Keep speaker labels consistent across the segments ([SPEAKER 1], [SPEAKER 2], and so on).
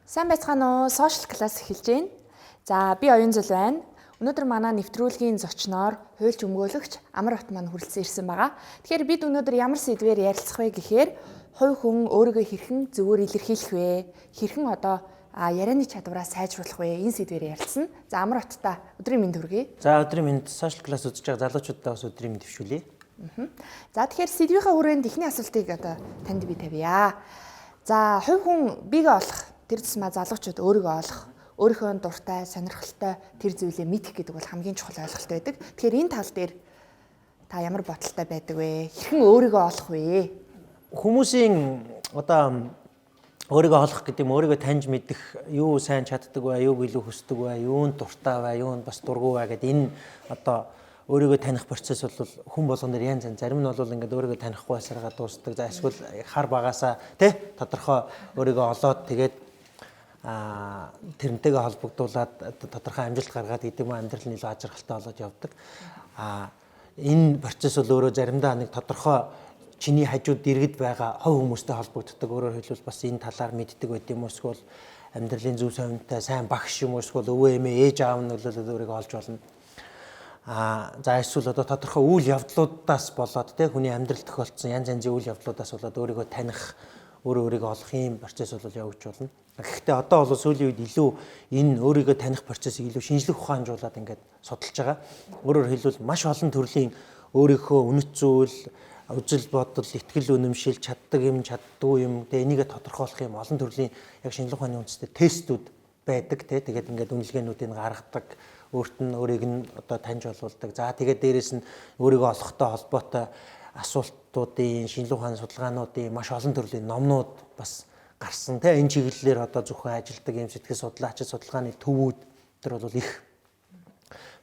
[SPEAKER 1] Сайн байцгаана уу? Social class эхэлж байна. За би оюун зул байна. Өнөөдөр манай нэвтрүүлгийн зочноор хуульч өмгөөлөгч AMARBAT маань хүрэлцэн ирсэн байгаа. Тэгэхээр бид өнөөдөр ямар сэдвээр ярилцах вэ гэхээр хувь хүн өөрийгөө хэрхэн зөвөр илэрхийлэх вэ? Хэрхэн одоо ярианы чадвараа сайжруулах вэ? Энэ сэдвээр ярилцсан. За AMARBAT-та өдрийн мэнд хүргэе.
[SPEAKER 2] За өдрийн мэнд social class үзэж байгаа залуучуудаа бас өдрийн мэнд дэвшүүлье.
[SPEAKER 1] За тэгэхээр сэдвийнхаа хүрээнд эхний асуултыг одоо танд би тавья. За хувь хүн биегээ олох тэр тусмаа залуучууд өөрийгөө олох, өөрийнхөө дуртай, сонирхолтой тэр зүйлээ мэдэх гэдэг бол хамгийн чухал ойлголт байдаг. Тэгэхээр энэ тал дээр та ямар бодолтой байдаг вэ? Хэрхэн өөрийгөө олох вэ?
[SPEAKER 2] Хүмүүсийн одоо өөрийгөө олох гэдэг юм өөрийгөө таньж мэдэх, юу сайн чаддаг вэ, юу илүү хүсдэг вэ, юунд дуртай вэ, юунд бас дургүй вэ гэдэг энэ одоо өөрийгөө таних процесс бол хүн болгоноор янз янз. Зарим нь бол ингээд өөрийгөө танихгүй байсараа дуустдаг. За эсвэл хар багасаа тодорхой өөрийгөө олоод тэгээд тэрнтэйгээ холбогдуулаад тодорхой амжилт гаргаад идэм амьдрал нь илүү ажиргалтай болоод явдаг. Энэ процесс бол өөрөө заримдаа нэг тодорхой чиний хажууд дэргэд байгаа хувь хүмүүстэй холбогддог. Өөрөөр хэлбэл бас энэ талаар мэддэг байт юм уу, эсвэл амьдралын зөв совинтой сайн багш юм уу, эсвэл өвөө эмээ ээж аав нь нөлөөлөд өөрийгөө олж болно. За эсвэл одоо тодорхой үйл явдлуудаас болоод хүний амьдрал тохиолдсон янз янзын үйл явдлуудаас болоод өөрийгөө таних, өөрийгөө олох юм процесс бол явж болно. Гэхдээ одоо бол сүүлийн үед илүү энэ өөрийгөө таних процессыг илүү шинжлэх ухаанжуулаад ингээд судалж байгаа. Өөрөөр хэлбэл маш олон төрлийн өөрийнхөө үнэт зүйл, үзэл бодол, итгэл үнэмшил, чаддаг юм, чаддгүй юм, энийг тодорхойлох юм олон төрлийн яг шинжлэх ухааны үндэстэй тестүүд байдаг. Тэгээд ингээд үнэлгээнүүдийг гаргадаг, өөрт нь өөрийг нь одоо таньж олуулдаг. За тэгээд дээрэс нь өөрийгөө олохтой холбоотой асуултуудын, шинжлэх ухааны судалгаануудын маш олон төрлийн номнууд бас гарсан. Энэ чиглэлээр одоо зөвхөн ажилтдаг юм сэтгэл судлаач судалгааны төвүүд төр бол их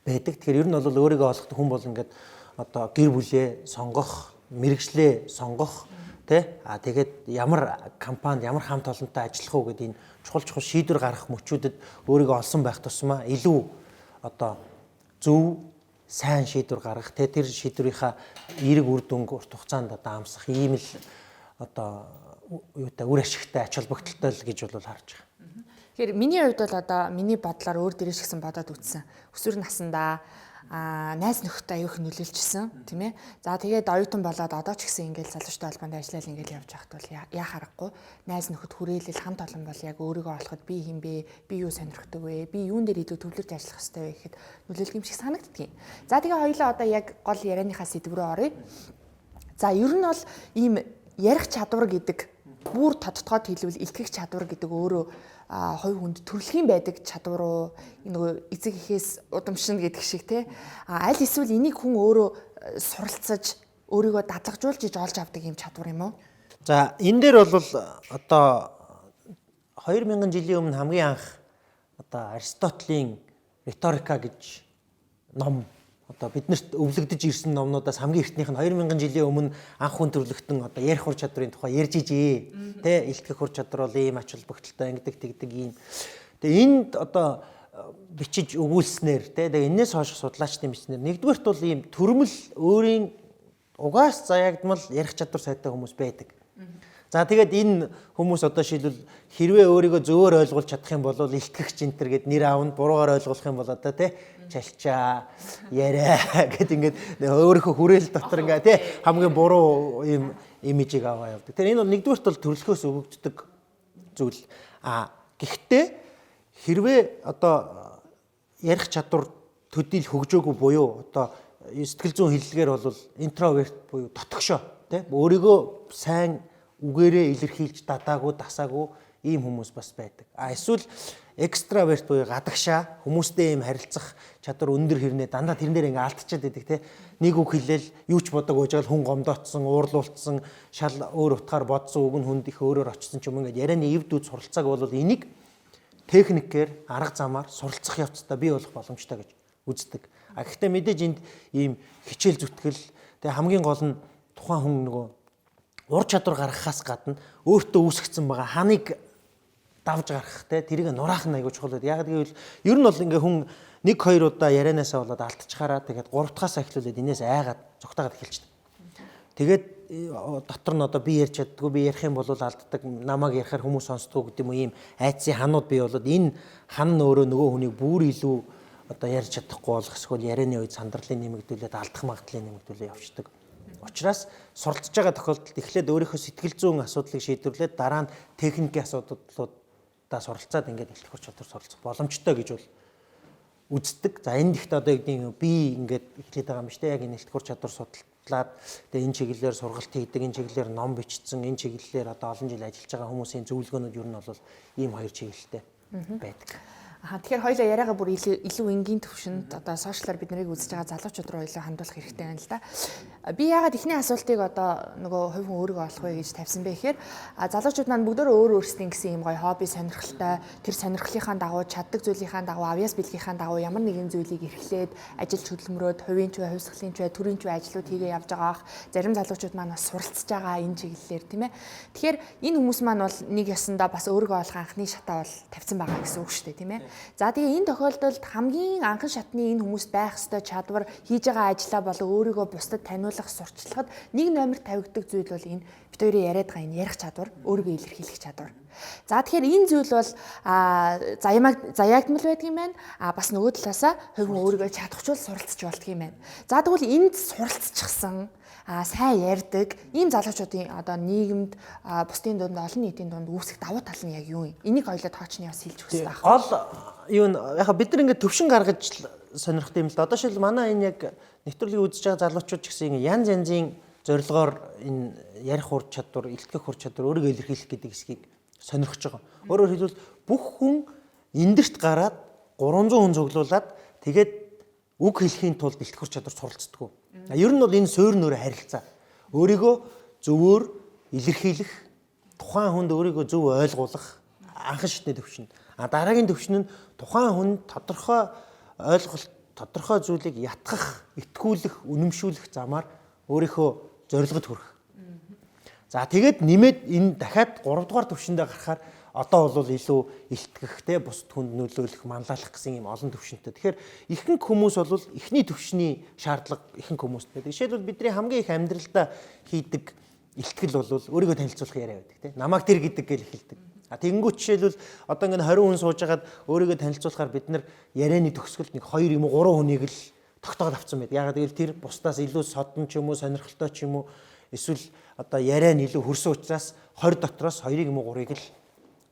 [SPEAKER 2] байдаг. Тэгэхээр ер нь бол өөрийгөө олох хүн бол ингээд одоо гэр бүлээ сонгох, мэрэгчлээ сонгох, тэгээд ямар компанид ямар хамт олонтой ажиллах уу гэдэг энэ чухал шийдвэр гаргах мөчүүдэд өөрийгөө олсон байх тусмаа илүү одоо зөв сайн шийдвэр гаргах, тэр шийдвэрийнхаа эерэг үр дүнг урт хугацаанд одоо амсах ийм л одоо үр ашигтай, ач холбогдолтой л гэж бол харж байгаа.
[SPEAKER 1] Тэгэхээр миний хувьд бол одоо миний бодлоор өөр дээрээс гисэн бодоод үтсэн. Өсвөр насндаа найз нөхдөд аяух нөлөөлчихсөн, тийм ээ. За тэгээд оюутан болоод одоо ч гэсэн ингээл залуучтай холбоонд ажиллаад ингээл явж байхад бол яа харахгүй найз нөхөд хүрээлэл хамт олон бол яг өөрийгөө олоход би хэм бэ, би юу сонирхдаг вэ, би юун дээр илүү төвлөрж ажиллах хэрэгтэй вэ гэхэд нөлөөлөх юм шиг санагддаг юм. За тэгээ хоёулаа одоо яг гол ярианыхаа сэдв рүү оръё. За ер нь бол ийм ярих чадвар гэдэг бүр тодтогоод хэлбэл илтгэх чадвар гэдэг өөрөө хувь хүнд төрөлхийн байдаг чадвар уу, нөгөө эцэг эхээс удамшина гэдэг шиг аль эсвэл энийг хүн өөрөө суралцаж өөрийгөө дадлагжуулж олж авдаг юм чадвар юм уу?
[SPEAKER 2] За энэ дээр бол одоо 2000 жилийн өмнө хамгийн анх одоо Аристотелийн риторика гэж ном одоо биднэрт өвлөгдөж ирсэн номнуудаас хамгийн эртнийх нь 2000 жилийн өмнө анх хүн төрлөختөн одоо ярих ур чадрын тухай ярьж ижээ. Илтгэх ур чадвар бол ийм ач холбогдолтой ингэдэг тэгдэг ийм. Тэгээ энд одоо бичиж өгүүлснээр тэгээ энэс хойш судлаачдын бичснээр нэгдүгээрт бол ийм төрмөл өөрийн угаас заягдмал ярих чадвар сайтай хүмүүс байдаг. За тэгээд энэ хүмүүс одоо шилбэл хэрвээ өөрийгөө зөвөр ойлгуулж чадах юм бол илтгэгч энтер гэд нэр аавн буруугаар ойлгуулах юм бол одоо чалчаа яриа гэд ингээд өөрийнхөө хүрээл дотор ингээд хамгийн буруу юм имижийг аваа явдаг. Тэр энэ бол нэгдүгээрт бол төрөлхөөс өгөгддөг зүйл. Гэхдээ хэрвээ одоо ярих чадвар төдийл хөгжөөгүй буюу одоо сэтгэл зүйн хэллэгээр бол интроверт буюу дотгошоо өөрийгөө сайн үгээрээ илэрхийлж дадаагүй, дасаагүй ийм хүмүүс бас байдаг. Эсвэл экстраверт буюу гадагшаа хүмүүстэй ийм харилцах чадвар өндөр хэрнээ дандаа тэрэн дээр ингээ алдчихад байдаг Нэг үг хэлээл юу ч бодог байж гал хүн гомдоцсон, уурлуулсан, шал өөр утгаар бодсон үг нь хүнд их өөрөөр очсон ч юм ингээд ярианы эвдүүд суралцааг бол энийг техникээр арга замаар суралцах явцдаа бий болох боломжтой гэж үздэг. Гэхдээ мэдээж энд ийм хичээл зүтгэл тэгээ хамгийн гол нь тухайн хүн нөгөө ур чадвар гаргахаас гадна өөртөө үүсгэсэн байгаа ханыг давж гарах тэрийг нураах нь аягүй чухал. Яг гэвэл ер нь бол ингээ хүн 1-2 удаа ярианаасаа болоод алдчихараа тэгээд 3 дахьаас эхлүүлээд энэс айгаад зүгтаагаад эхэлчихдэг. Тэгээд дотор нь одоо би ярьж чаддгүй, би ярих юм бол алддаг, намайг ярихаар хүмүүс сонсдгоо гэдэг юм уу, ийм айцын ханууд бий болоод энэ хан нь өөрөө нөгөө хүнийг бүр илүү одоо ярьж чадахгүй болох, эсвэл ярианы үед сандралын нэмэгдүүлээд алдах магадлалыг нэмэгдүүлээд явждаг. Учираас суралцж байгаа тохиолдолд эхлээд өөрийнхөө сэтгэл зүйн асуудлыг шийдвэрлээд дараа нь техникийн асуудлуудаа суралцаад ингээд элтгэх ур чадвар суралцах боломжтой гэж бол үздэг. За энэ ихт одоо гэдэг би ингээд эхлээд байгаа юм шүү дээ. Яг энэ элтгэх ур чадвар судлаад тэгээ энэ чиглэлээр сургалт хийдэг, энэ чиглэлээр ном бичсэн, энэ чиглэлээр одоо олон жил ажиллаж байгаа хүмүүсийн зөвлөгөөнүүд ер нь бол ийм хоёр чиглэлтэй байдаг.
[SPEAKER 1] Тэгэхээр хоёулаа яриагаа бүр илүү энгийн төвшөнд одоо сошиалар бид нарыг үзэж байгаа залуучууд руу илүү хандуулах хэрэгтэй байна л да. Би яагаад эхний асуултыг одоо нөгөө хувь хүн өөрийгөө олох вэ гэж тавьсан бэ гэхээр залуучууд маань бүгдөө өөр өөрсдийн гэсэн юм гоё хобби сонирхолтой тэр сонирхлынхаа дагуу чаддаг зүйлийнхаа дагуу авьяас бэлгийнхаа дагуу ямар нэгэн зүйлийг эрхлээд ажилч хөдөлмөрөд хувийн ч бай, хувьсгалын ч бай, төрийн ч бай ажлууд хийгээ явж байгаа ах зарим залуучууд маань бас суралцж байгаа энэ чиглэлээр тийм ээ. Тэгэхээр энэ хүмүүс маань бол нэг ёсондоо бас өөрийгөө олох анхны шатаа бол тавьсан байгаа гэсэн үг шүү дээ тийм ээ. За тэгээ энэ тохиолдолд хамгийн анхан шатны энэ хүмүүс байх ёстой чадвар хийж байгаа ажлаа болон өөрийгөө бусдад таниулах сурталчилахад нэг номер тавигддаг зүйл бол энэ бид хоёрын яриад байгаа энэ ярих чадвар, өөрийгөө илэрхийлэх чадвар. За тэгэхээр энэ зүйл бол заяагдмал байдаг юм байна. Бас нөгөө талаасаа хувь хүн өөрийгөө чадахчул суралцж болдго юм байна. За тэгвэл энд суралцчихсан сайн ярьдаг ийм залуучуудын одоо нийгэмд бусдын дунд олон нийтийн дунд үүсэх давуу тал нь яг юу юм? Энийг хоёлоо тоочны бас хэлж хүссэн байна.
[SPEAKER 2] Гол юу нь яг бид нар ингээд төвшин гаргаж сонирхдаг юм л да. Одоо шил манай энэ яг нэвтрүүлгийг үзэж байгаа залуучууд ч гэсэн янз янзын зорилгоор энэ ярих ур чадвар, илтгэх ур чадвар, өөрийгөө илэрхийлэх гэдэг хэсгийг сонирхож байгаа. Өөрөөр хэлбэл бүх хүн эндэрт гараад 300 хүн цуглуулад тэгээд үг хэлхийн тулд илтгэх ур чадвар суралцдаг. Ер нь бол энэ суурь нөрөө харилцаа. Өөрийгөө зөвөр илэрхийлэх, тухайн хүнд өөрийгөө зөв ойлгуулах анхан шатны төвшин. Дараагийн төвшин нь тухайн хүнд тодорхой ойлголт, тодорхой зүйлийг ятгах, итгүүлэх, үнэмшүүлэх замаар өөрийнхөө зорилгод хүрэх. За тэгээд нэмээд энэ дахиад 3 дугаар төвшөндөө гарахаар одоо бол илүү илтгэх те бусд хүнд нөлөөлөх, манлайлах гэсэн юм олон төвшөнтэй. Тэгэхээр ихэнх хүмүүс бол эхний төвшний шаардлага ихэнх хүмүүст байдаг. Жишээлбэл бидний хамгийн их амьдралдаа хийдэг илтгэл бол өөрийгөө танилцуулах яриа байдаг те. Намайг тэр гэдэг гэж эхэлдэг. Тэгэнгүүт жишээлбэл одоо ингээд 20 хүн суужгаад өөрийгөө танилцуулахаар бид нар ярианы төгсгөлд нэг 2 юм уу 3 хүнийг л тогтоогод авсан байдаг. Ягаад гэвэл тэр бусдаас илүү содон ч юм уу, сонирхолтой ч юм уу эсвэл одоо яриа нь илүү хөрсөн учраас 20 дотроос 2 юм уу 3-ыг л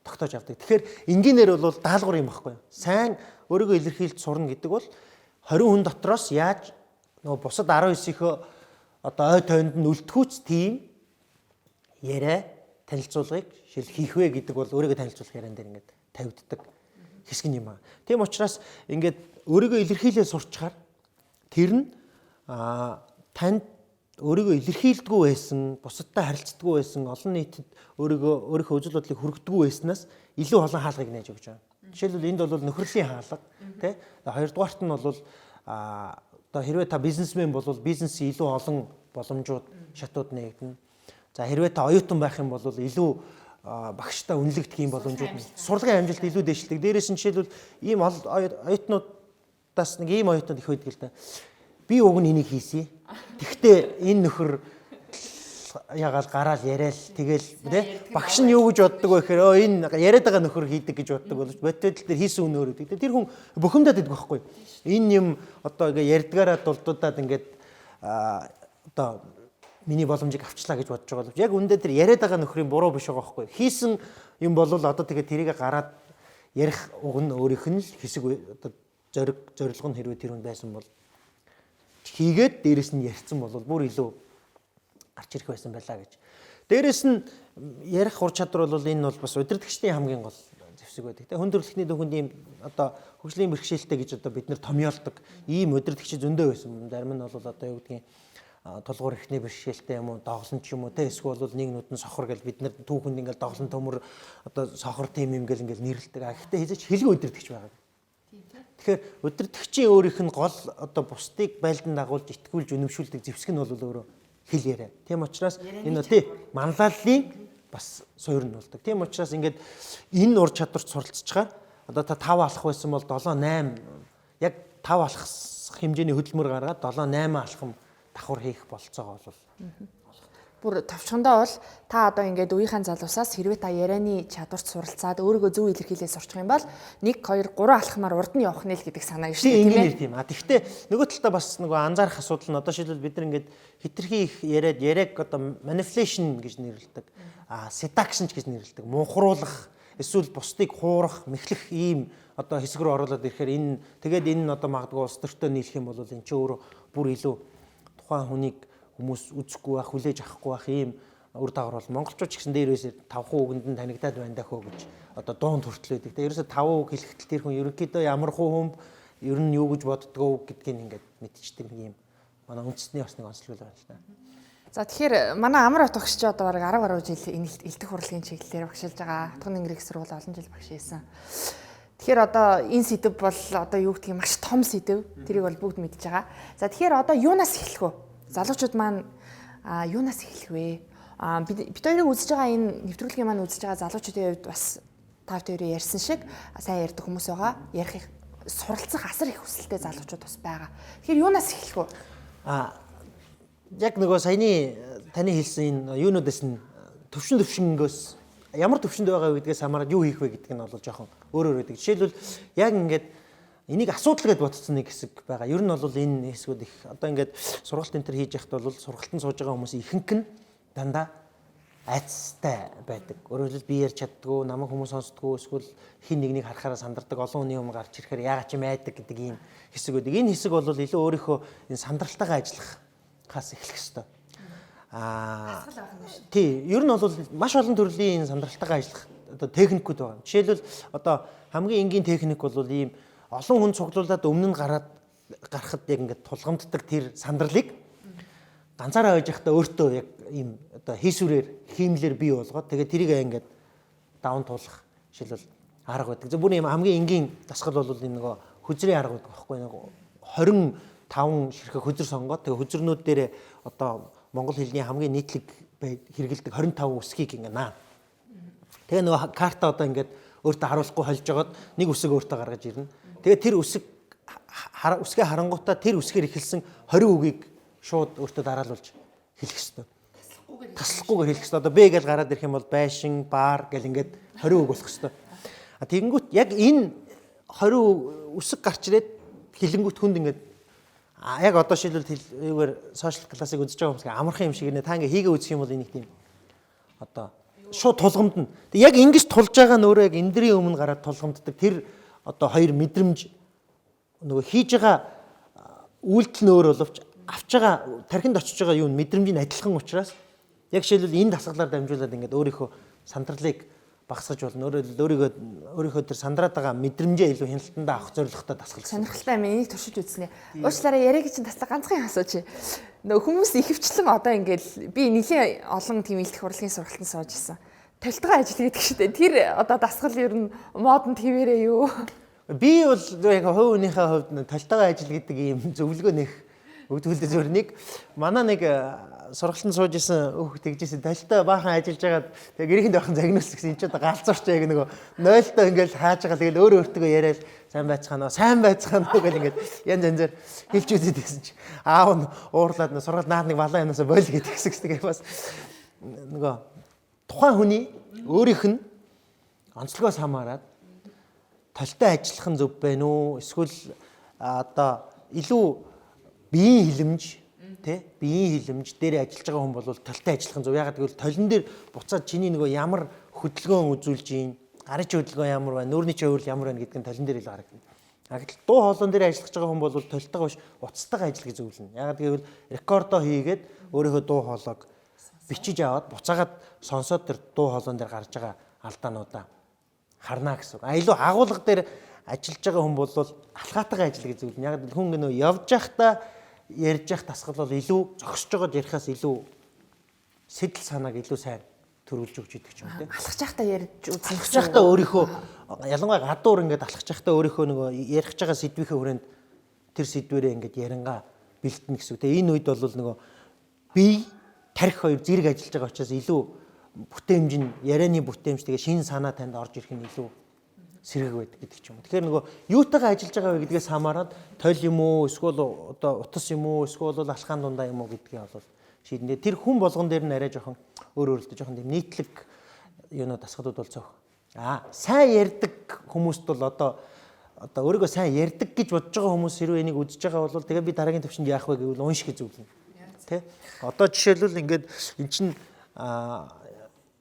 [SPEAKER 2] тогтоож авдаг. Тэгэхээр энгийнээр бол даалгавар юм байхгүй юу? Сайн өөрийгөө илэрхийлж сурна гэдэг бол 20 хүн дотроос яаж нөгөө бусад 19-ийнхөө одоо ой тойнд нь үлдэхүүц тийм яриа танилцуулгыг хийх вэ гэдэг бол өөрийгөө танилцуулах яриан дээр ингээд тавигддаг хэсэг юм аа. Тийм учраас ингээд өөрийгөө илэрхийлээ сурчхаар тэр нь танд өөрийгөө илэрхийлдэггүй байсан, бусадтай харилцдаггүй байсан, олон нийтэд өөрийнхөө үзэл бодлыг хүргэдэггүй байснаас илүү олон хаалгыг нээж өгч байгаа. Жишээлбэл энд бол нөхрөлийн хаалга, тий. Хоёрдугаарт нь бол одоо хэрвээ та бизнесмен бол бизнесийн илүү олон боломжууд, шатууд нээгдэнэ. За хэрвээ та оюутан байх юм бол илүү багштай үнэлэгдэх юм боломжууд, сурлагын амжилт илүү дэвшилдэг. Дээрээс нь жишээлбэл ийм оюутнуудаас нэг ийм оюутнууд их байдаг л да. Би уг нь энийг хийсэй. Тэгвэл энэ нөхөр ягаал гараал яриад тэгэл тий багш нь юу гэж боддог вэ гэхээр энэ яриад байгаа нөхөр хийдэг гэж боддог боловч бодтол дээр хийсэн үнөөр өгдөг. Тэр хүн бухимдаад идэх байхгүй. Энэ юм одоо ингээ ярьдгаараа дулдуудаад ингээд одоо миний боломжийг авчлаа гэж бодож байгаа боловч яг үндэ тэр яриад байгаа нөхрийн буруу биш байгаа байхгүй. Хийсэн юм бол одоо тэгээ тэрийг гараад ярих уг нь өөрийнх нь л хэсэг одоо зорилго нь хэрвээ тэр хүн байсан бол хийгээд дээрэс нь ярьсан бол бүр илүү гарч ирэх байсан байлаа гэж. Дээрэс нь ярих ур чадвар бол энэ бол бас удирдагчдын хамгийн гол зэвсэг байдаг. Тэ хүндрэлтний дөхөнд ийм одоо хөгжлийн бэрхшээлтэй гэж одоо бид нэр томьёолдог ийм удирдагч зөндөө байсан. Зарим нь бол одоо юу гэдгийг тулгуур ихний бэрхшээлтэй юм уу, доглон ч юм уу те эсвэл бол нэг нүдэн сохор гэл бид нар түүхэнд ингээл доглон төмөр одоо сохор тим юм гэл ингээл нэрлдэг. Гэхдээ хэзээ ч хэлгүй удирдагч байгаа. Тэгэхээр удирдагчийн өөрийнх нь гол одоо бусдыг байлдан дагуулж итгүүлж үнэмшүүлдэг зэвсэг нь бол өөрөө хэл яриа. Тийм учраас энэ тий манлайллын бас суурь нь болдог. Тийм учраас ингээд энэ ур чадварт суралцчихаар одоо та 5 алах байсан бол 7 8 яг 5 алах хэмжээний хөдөлмөр гаргаад 7 8 алхам давхар хийх болцоогоо бол
[SPEAKER 1] бүр товчхондоо бол та одоо ингээд үеийнхэн залуусаас хэрвээ та ярианы чадварт суралцаад өөрийгөө зөв илэрхийлээ сурчих юм бол 1 2 3 алхмаар урд нь явах нэ л гэдэг санаа гэж
[SPEAKER 2] тийм тийм. Тэгэхдээ нөгөө талдаа бас нөгөө анзаарах асуудал нь одоо шилбэл бид нар ингээд хитрхи их яриаг одоо manipulation гэж нэрлэдэг. Seduction гэж нэрлэдэг. Мунхруулах, эсвэл бусдыг хуурах, мэхлэх ийм одоо хэсэг рүү оруулаад ирэхээр энэ одоо магадгүй улс төртөө нийлэх юм бол энэ ч өөрөө бүр илүү тухайн хүнийг хүмүүс үзэхгүй байх, хүлээж авахгүй байх ийм үр дагавар бол монголчууд ч гэсэн дээрээс 5% үгэнд нь танигдаад байна даа гэж одоо дуунд хүртэл байдаг. Тэгээ ерөөсө 5% хэлэхдээ тэр хүн ерөнхийдөө ямар хүн ер нь юу гэж боддгоо гэдгийг ингээд мэдчихдэг нэг юм манай үндэсний бас нэг онцлог байна л да.
[SPEAKER 1] За тэгэхээр манай амар утгач чи одоо бараг 10 гаруй жил энэ элдэх хурлын чиглэлээр багшилж байгаа. Утгын ангирыг сургууль олон жил багш хийсэн. Тэгэхээр одоо энэ сэдв бол одоо юу гэдгийг маш том сэдв. Тэрийг бол бүгд мэдж байгаа. За тэгэхээр одоо юунаас эхлэх вэ? Залуучууд маань юунаас эхлэх вэ? Бид хоёрыг үзэж байгаа энэ нэвтрүүлгийн маань үзэж байгаа залуучуудын хувьд бас та хоёрын ярьсан шиг сайн ярьдаг хүмүүс байгаа. Ярих суралцах асар их хүсэлтэй залуучууд бас байгаа. Тэгэхээр юунаас эхлэх вэ?
[SPEAKER 2] Яг нөгөө саяны таны хэлсэн энэ юунуудаас нь төвшнгөөс ямар төвшөнд байгаа вэ гэдгээс хамаарат юу хийх вэ гэдэг нь бол жоохон өөр байдаг. Жишээлбэл яг ингээд энийг асуудал гэдээ бодсон нэг хэсэг байгаа. Ер нь бол энэ хэсгүүд их одоо ингээд сургалт энэ төр хийж яхад бол сургалтанд сууж байгаа хүмүүс ихэнх нь дандаа айцтай байдаг. Өөрөөр хэлбэл би ярьж чаддгүй, намайг хүмүүс сонсдгүй, эсвэл хин нэгнийг харахаараа сандардаг, олон хүний өмнө гарч ирэхээр яагаад ч юм айдаг гэдэг ийм хэсэг байдаг. Энэ хэсэг бол илүү өөрийнхөө энэ сандралтайгаа ажиллахаас эхлэх ёстой. Тий, ер нь бол маш олон төрлийн энэ сандралтайгаа ажиллах одоо техникүүд байна. Жишээлбэл одоо хамгийн энгийн техник бол ийм олон хүн цуглуулад өмнө нь гарахад яг ингээд тулгамддаг тэр сандралыг ганцаараа байж байхдаа өөртөө яг ийм одоо хийсвэрээр хиймлэр бий болгоод тэгээд тэрийг ингээд даван туулах жишээлбэл арга байдаг. Бүр ийм хамгийн энгийн дасгал бол энэ нөгөө хөзрийн арга байдаг байхгүй нэг 25 ширхэг хөзөр сонгоод тэгээд хөзөрнүүд дээр одоо монгол хэлний хамгийн нийтлэг хэрэгэлдэг 25 үсгийг ингээд наа. Тэгээ нөгөө карта одоо ингээд өөртөө харуулахгүй холж жагаад нэг үсэг өөртөө гаргаж ирнэ. Тэгээ тэр үсгээ харангуйтаа тэр үсгээр эхэлсэн 20 үгийг шууд өөртөө дараалуулж хэлэх ёстой. Таслахгүйгээр хэлэх ёстой. Одоо Б гэж гараад ирэх юм бол байшин, бар гэл ингээд 20 үг болох ёстой. Тэгэнгүүт яг энэ 20 үсэг гарч ирээд хилэнгүүт хүнд ингээд яг одоо шилбэл юугаар сошиал классыг үзэж байгаа хүмүүс амархан юм шиг нэ та ингээ хийгээ үзэх юм бол энийг тийм одоо шууд тулгамдна. Тэг яг ингэж тулж байгаа нь өөрөө яг эндрийн өмнө гараад тулгамддаг тэр одоо хоёр мэдрэмж нөгөө хийж байгаа үйлдэл нь өөр боловч авч байгаа тархинд очиж байгаа юу мэдрэмжийн адилхан учраас яг шилбэл энэ дасгалаар дамжуулаад ингээд өөрийнхөө сандралыг багасгаж болно. Өөрийнхөө тэр сандраад байгаа мэдрэмжээ илүү хяналтандаа авах зорилготой дасгал.
[SPEAKER 1] Сонирхолтой юм. Энийг туршиж үзнэ. Уучлаарай яриаг чинь таслаа ганцхан асууж. Нөгөө хүмүүс ихэвчлэн одоо ингээд би нэлийн олон тийм илтгэх урлагийн сургалтанд сууж исэн. Толтгой ажил гэдэг шүү дээ. Тэр одоо дасгал ер нь модонд хэвээрээ юу?
[SPEAKER 2] Би бол яг хувь хүнийхээ хувьд толтгой ажил гэдэг ийм зөвлөгөө нэх өгдөлдөө зөвөр нэг манай нэг сургалтанд сууж исэн тэгжсэн талтай баахан ажиллаж байгаад тэгээ гэрээхэнд байхын загнуулс гэсэн энэ ч одоо галзуурч яг нөгөө 0-тоо ингээл хааж байгаа тэгэл өөртөө яриад сайн байцгаана уу гэл ингээд янз янзаар хэлж үзээд гэсэн чи аав нь уурлаад сургалт наад нэг балан янаасаа бойл гэдэг гэсэн тэгээ бас нөгөө тухайн хүний өөрийнх нь онцлогоос хамаарат талтай ажиллах нь зөв байна уу эсвэл одоо илүү биеийн хилэмж биеийн хилэмж дээр ажиллаж байгаа хүн бол талтай ажиллах нь зөв. Ягаад гэвэл толон дээр буцаад чиний нөгөө ямар хөдөлгөөн үзүүлж ийн, гарын чи хөдөлгөөн ямар байна, нүүрний чи хувирал ямар байна гэдг нь толон дээр илүү харагдана. Гэтэл дуу хоолойн дээр ажиллаж байгаа хүн бол толтойгоо биш уцтайгаа ажил гэж зөвлөнө. Ягаад гэвэл рекордоо хийгээд өөрийнхөө дуу хоолойг бичиж аваад буцаагаад сонсоод тэр дуу хоолойн дээр гарч байгаа алдаануудаа харна гэсэн үг. Илүү агуулга дээр ажиллаж байгаа хүн бол алхаатайгаа ажил гэж зөвлөнө. Ягаад гэвэл хүн нөгөө явж байхдаа ярьж явах дасгал бол илүү зогсож байгаад ярихаас илүү сэтэл санааг илүү сайн төрүүлж өгч идэг ч юм те.
[SPEAKER 1] Алхаж байхдаа ярьж үзэх.
[SPEAKER 2] Алхаж байхдаа өөрийнхөө ялангуяа гадуур ингээд алхаж байхдаа өөрийнхөө нөгөө ярих байгаа сэдвийнхээ хүрээнд тэр сэдвэрээ ингээд ярингаа бэлтэнэ гэсэн үг те. Энэ үед бол нөгөө бие тарих хоёр зэрэг ажиллаж байгаа учраас илүү бүтээмж нь ярианы бүтээмж тэгээ шинэ санаа танд орж ирэх нь илүү сэрэг байдаг гэдэг ч юм. Тэгэхээр нөгөө юутайгаа ажиллаж байгаа вэ гэдгээс хамаарат тойл юм уу, эсвэл одоо утас юм уу, эсвэл алхаан дундаа юм уу гэдгээ бол шийдэн. Тэр хүн болгон дээр нь арай жоохон өөрөөлтөж жоохон тийм нийтлэг юунууд дасгалууд бол цөөх. Сайн ярьдаг хүмүүст бол одоо өөрийгөө сайн ярьдаг гэж бодож байгаа хүмүүс хэрвээ энийг үзэж байгаа бол тэгээ би дараагийн төвшөнд яах вэ гэвэл унших гэж зүйлнэ. Тэ? Одоо жишээлбэл ингээд эн чинь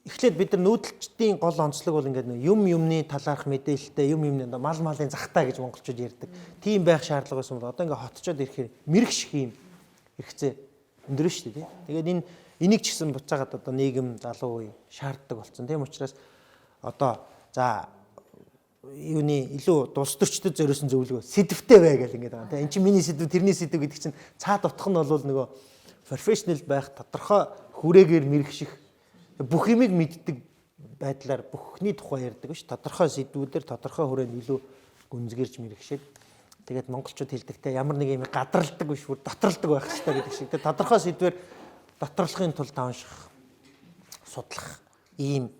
[SPEAKER 2] эхлээд бид нар нүүдэлчдийн гол онцлог бол ингээд юмны талаарх мэдээлэлтэй юмны мал малын захтай гэж монголчууд ярьдаг. Тийм байх шаардлага байсан бол одоо ингээд хотчоод ирэхээр мэрэгш юм хэрэгцээ өндөр шүү дээ. Тэгээд энийг ч гэсэн буцаагаад одоо нийгэм залуу үе шаарддаг болсон. Тийм учраас одоо за юуны илүү тус төрчдөд зориулсан зөвлөгөө сэдвтэй бай гэл ингээд байгаа. Энд чинь миний сэдв тэрний сэдв гэдэг чинь цаад утга нь бол нөгөө профешнл байх тодорхой хүрээгээр мэрэгших бүх юмыг мэддэг байдлаар бүхний тухай ярьдаг биш. Тодорхой сэдвүүдээр тодорхой хүрээнд илүү гүнзгийрч мэрэгшээд тэгээд монголчууд хэлдэгтэй ямар нэг юм гадралдаг биш бүр доторлдог байх хэрэгтэй гэдэг шиг. Тэгээд тодорхой сэдвээр доторлохын тулд унших, судлах ийм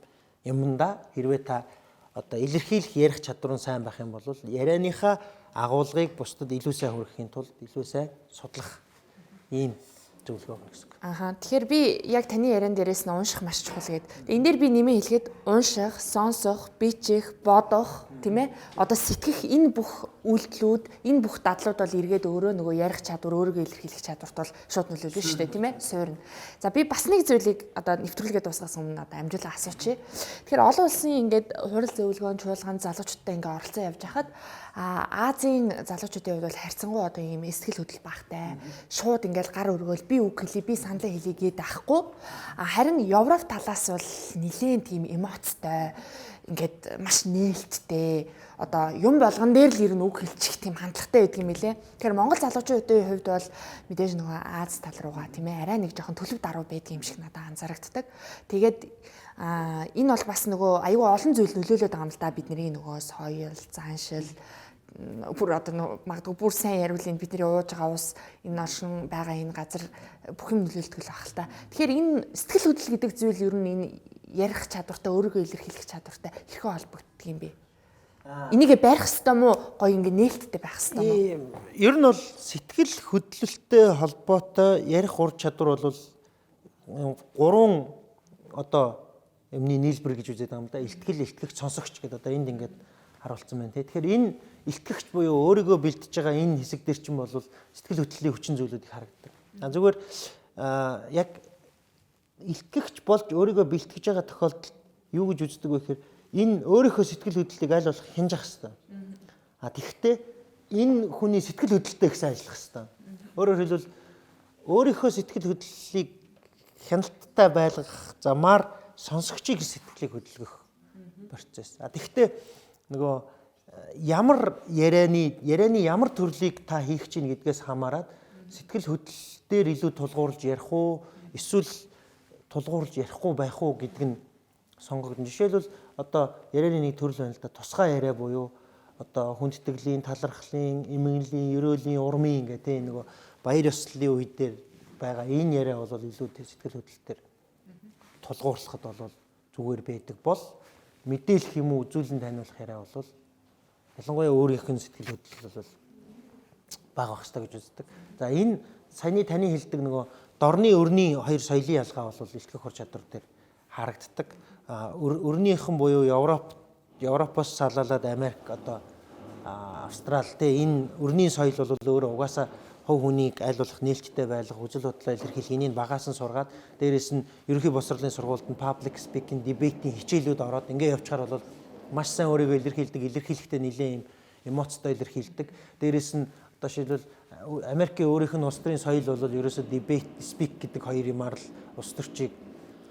[SPEAKER 2] юмдаа хэрвээ та одоо илэрхийлэх ярих чадвар нь сайн байх юм бол ярианыхаа агуулгыг бусдад илүү сайн хүргэхийн тулд илүү сайн судлах ийм зөвлөгөө өгнө гэсэн.
[SPEAKER 1] Тэгэхээр би яг таны яриан дээрээс нь унших маш чухал гэдэг. Энэ дээр би нэмээ хэлэхэд унших, сонсох, бичих, бодох, тийм ээ? Одоо сэтгэх энэ бүх үйлдэлүүд, энэ бүх дадлууд бол эргээд өөрөө нөгөө ярих чадвар, өөрийгөө илэрхийлэх чадварт бол шууд нөлөөлнө шүү дээ, тийм ээ? Суурна. За би бас нэг зүйлийг одоо нэвтрүүлгээд дуусгаас өмнө одоо амжилаа асуучих. Тэгэхээр олон улсын ингээд хурал зөвлөгөөнд чуулганд залуучуудтай ингээд оролцоо явж хахад Азийн залуучуудын хувьд бол харьцангуй одоо ийм сэтгэл хөдлөл багтай. Шууд ингээд гар өргөөл би үг хэлье, би саналаа хэлье гээд ахгүй. Харин Европ талаас бол нэлээд тийм эмоцтой, ингээд маш нээлттэй одоо юм болгон дээр л ирнэ үг хэлчих тийм хандлагатай байдаг юм билэ. Тэгэхээр Монгол залуучуудын хувьд бол мэдээж нөгөө Аз тал руугаа тийм ээ арай нэг жоохон төлөв даруй байдаг юм шиг надад анзаарагддаг. Тэгээд энэ бол бас нөгөө аюул олон зүйл нөлөөлөд байгаа юм л да бидний нөгөө соёл, заншил бүр одоо магадгүй бүр сайн яриулын бидний ууж байгаа ус энэ оршин байгаа энэ газар бүх юм нөлөөлдөг л баг л та. Тэгэхээр энэ сэтгэл хөдлөл гэдэг зүйл ер нь энэ ярих чадвартай өөрийгөө илэрхийлэх чадвартай хэрхэн холбогддог юм бэ? Энийг барих хэвээр мó гоё ингэ нээлттэй байх хэвээр мó?
[SPEAKER 2] Ер нь бол сэтгэл хөдлөлттэй холбоотой ярих ур чадвар бол гурван одоо юмны нийлбэр гэж үзээд байгаа юм да. Илтгэл, илтгэгч, сонсогч гэдэг одоо энд ингээд харуулсан байна тий. Тэгэхээр энэ илтгэгч буюу өөрийгөө бэлтэж байгаа энэ хэсэг дээр чинь бол сэтгэл хөдлөлийн хүчин зүйлүүд их харагддаг. Зүгээр яг илтгэгч болж өөрийгөө бэлтгэж байгаа тохиолдолд юу гэж үздэг вэ гэхээр энэ өөрийнхөө сэтгэл хөдлөлийг аль болох хянжих хэрэгтэй. Тэгэхдээ энэ хүний сэтгэл хөдлөлтөө их сайн ажиллах хэрэгтэй. Өөрөөр хэлбэл өөрийнхөө сэтгэл хөдлөлийг хяналттай байлгах замаар сонсогчийг сэтгэлийг хөдөлгөх процесс. Тэгэхдээ нөгөө ямар ярианы ямар төрлийг та хийх чинь гэдгээс хамаарат сэтгэл хөдлөл дээр илүү тулгуурлаж ярих уу эсвэл тулгуурлаж ярихгүй байх уу гэдэг нь сонгогдно. Жишээлбэл одоо ярианы нэг төрөл байна л да. Тусгай яриа буюу одоо хүндтгэлийн, талархлын, эмгэнлийн, ерөөлийн, урмын гэх тийм нөгөө баяр ёслолын үед дээр байгаа энэ яриа бол илүү сэтгэл хөдлөлтөөр тулгуурлахад бол зүгээр байдаг бол мэдээлэх юм уу үзүүлэн таниулах яриа бол ялангуяа өөрийнх нь сэтгэл хөдлөл бол бага байх хэрэгтэй гэж үздэг. За энэ саяны таны хэлдэг нөгөө дорны өрний хоёр соёлын ялгаа бол илтгэх ур чадвар дээр харагддаг. Өрнийхэн буюу Европоос салаалаад Америк одоо Австрал тэ энэ өрний соёл бол өөрөө угаасаа хувь хүнийг аль болох нээлттэй байлгах, үзэл бодлоо илэрхийлэх энийг багаас нь сургаад дээрэс нь ерөнхий боловсролын сургуульд нь public speaking, debate-ийн хичээлүүд ороод ингээ явчихаар бол маш сайн өөрийгөө илэрхийлэхдээ нэлээд юм эмоцтой илэрхийлдэг. Дээрэс нь одоо шилбэл Америкийн өөрийнх нь улс төрийн соёл бол ерөөсөө debate, speak гэдэг хоёр юмар л улс төрчийг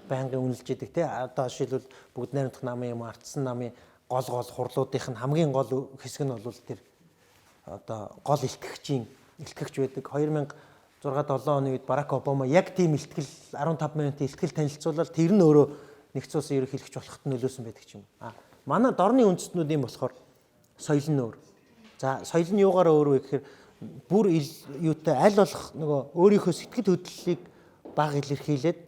[SPEAKER 2] байнгын үнэлж идэг тий. Одоо шилбэл бүгд найрамдах намын юм ардсан намын гол хурлуудынх нь хамгийн гол хэсэг нь бол тэр одоо гол илтгэгч байдаг. 2006-7 оны үед Барак Обама яг тийм илтгэл 15 минутын илтгэл танилцуулаад тэр нь өөрөө нэгдсэн улсын ерөнхийлөгч болоход нөлөөсөн байдаг юм. Манай дорны үндэстнүүд юм болохоор соёл нь өөр. За соёл нь юугаар өөр вэ гэхээр бүр юутай аль болох нөгөө өөрийнхөө сэтгэл хөдлөлийг бага илэрхийлээд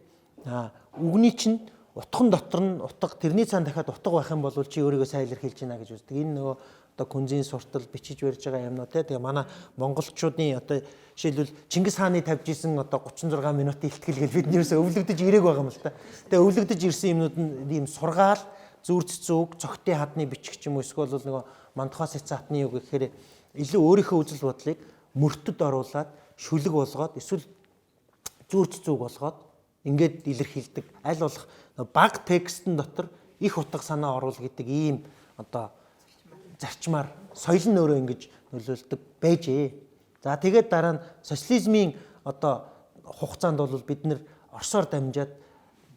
[SPEAKER 2] үгний чинь утган дотор нь утга тэрний цаана дахиад утга байх юм бол чи өөрийгөө сайн илэрхийлж байна гэж үздэг. Энэ нөгөө одоо күнзийн суртал бичиж барьж байгаа юмнууд тэгээ манай монголчуудын одоо жишээлбэл Чингис хааны тавьж исэн одоо 36 минутын ихтгэл гэж бид нэрсээ өвлөгдөж ирээг байгаа юм л та. Тэгээ өвлөгдөж ирсэн юмнууд нь ийм сургаал зүрц зүг цогтын хадны бичих ч юм уу эсвэл нөгөө мандахаас цаатны юу гэхээр илүү өөрийнхөө үзэл бодлыг мөртөд оруулаад шүлэг болгоод эсвэл зүрц зүг болгоод ингээд илэрхийлдэг. Аль болох баг текстэн дотор их утга санаа оруул гэдэг ийм одоо зарчмаар соёл нь өөрөө ингэж нөлөөлдөг байжээ. За тэгээд дараа нь социализмын одоо хугацаанд бол бид нэр Оросоор дамжаад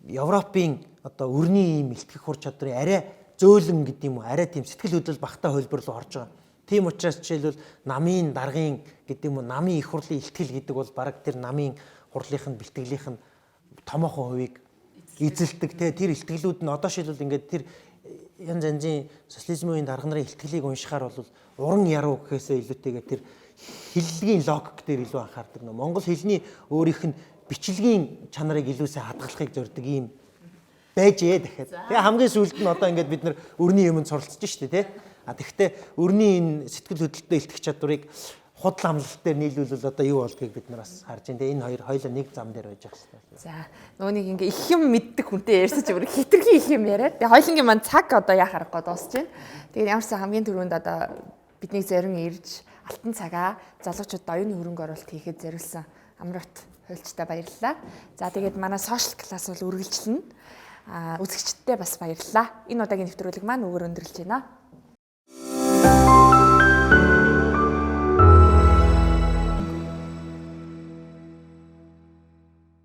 [SPEAKER 2] Европын одоо өрний ийм илтгэх хур чадрын арай зөөлөн гэдэг юм уу, арай тийм сэтгэл хөдлөл багтаа хөлбөр рүү орж байгаа. Тийм учраас жишээлбэл намын даргын гэдэг юм уу, намын их хурлын илтгэл гэдэг бол бараг тэр намын хурлынх нь бэлтгэлийнх нь томоохон хувийг эзэлдэг. Тэр илтгэлүүд нь одоо шилбэл ингээд тэр янз янзын социализмын дарга нарын илтгэлийг уншихаар бол уран яруу гэхээсээ илүүтэйгээр тэр хэллэгийн логик дээр илүү анхаардаг. Монгол хэлний өөрийнх нь бичлэгийн чанарыг илүүсээ хадгалахыг зорддог юм байжээ дахиад. Тэгээ хамгийн сүүлд нь одоо ингээд бид нар өрний юмд суралцж штэ тий. Тэгэхдээ өрний энэ сэтгэл хөдлөлтөд илтгэх чадварыг худал амлалт дээр нийлүүлвэл одоо юу болдгийг бид нар бас харж байна. Энэ хоёр хоёулаа нэг зам дээр байж байгаа хэрэгтэй.
[SPEAKER 1] За нөгөө нэг ингээ их юм мэддэг хүнтэй ярьсан ч өөр хитрхи их юм яриад. Тэгээ хоёулангийн маань цаг одоо яа харахгүй дуусч байна. Тэгээд ямарсан хамгийн түрүүнд одоо бидний зарим ирж алтан цагаа залуучууд оюуны хөрөнгө оруулалт хийхэд зориулсан AMARBAT хуульчтай баярлалаа. За тэгээд манай сошиал класс бол үргэлжлэнэ. Үзэгчдтэй бас баярлалаа. Энэ удаагийн нэвтрүүлэг маань өгөр өндөрлж байна.